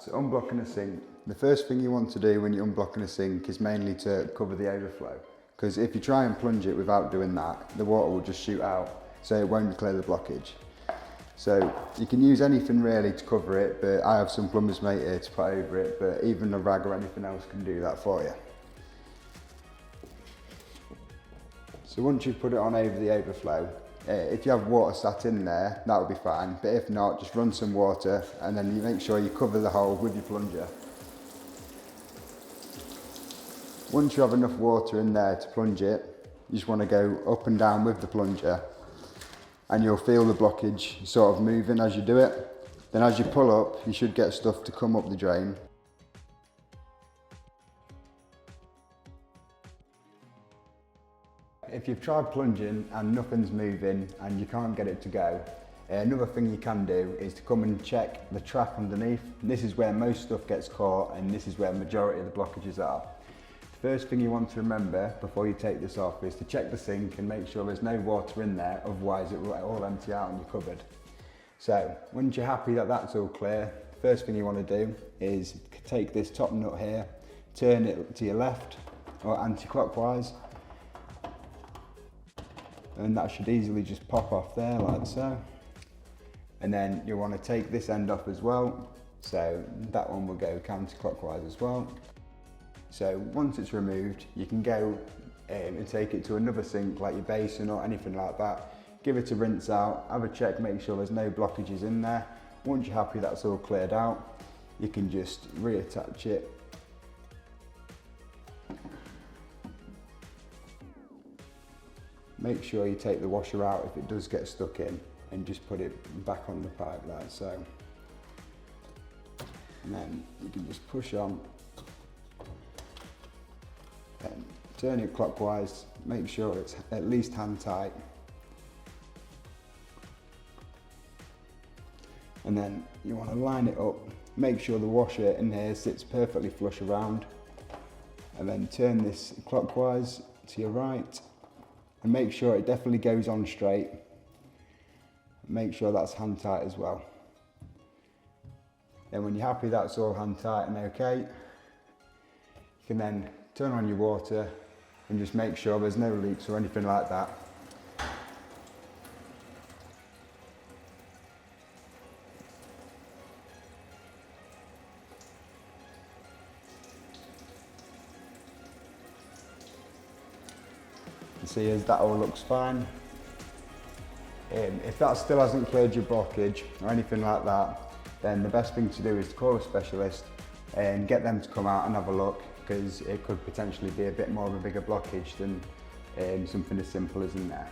So unblocking a sink, the first thing you want to do when you're unblocking a sink is mainly to cover the overflow. Because if you try and plunge it without doing that, the water will just shoot out, so it won't clear the blockage. So you can use anything really to cover it, but I have some plumber's mate here to put over it, but even a rag or anything else can do that for you. So once you've put it on over the overflow, if you have water sat in there, that will be fine, but if not, just run some water and then you make sure you cover the hole with your plunger. Once you have enough water in there to plunge it, you just want to go up and down with the plunger and you'll feel the blockage sort of moving as you do it. Then as you pull up, you should get stuff to come up the drain. If you've tried plunging and nothing's moving and you can't get it to go, another thing you can do is to come and check the trap underneath. This is where most stuff gets caught and this is where the majority of the blockages are. The first thing you want to remember before you take this off is to check the sink and make sure there's no water in there, otherwise it will all empty out on your cupboard. So once you're happy that that's all clear, the first thing you want to do is take this top nut here, turn it to your left or anti-clockwise, and that should easily just pop off there like so. And then you want to take this end off as well, so that one will go counterclockwise as well. So once it's removed, you can go and take it to another sink like your basin or anything like that, give it a rinse out, have a check, make sure there's no blockages in there. Once you're happy that's all cleared out, you can just reattach it. Make sure you take the washer out if it does get stuck in and just put it back on the pipe like so. And then you can just push on and turn it clockwise, make sure it's at least hand tight. And then you want to line it up, make sure the washer in here sits perfectly flush around, and then turn this clockwise to your right. And make sure it definitely goes on straight. Make sure that's hand tight as well. Then when you're happy that's all hand tight and okay, you can then turn on your water and just make sure there's no leaks or anything like that. See as that all looks fine. If that still hasn't cleared your blockage or anything like that, then the best thing to do is to call a specialist and get them to come out and have a look, because it could potentially be a bit more of a bigger blockage than something as simple as in there.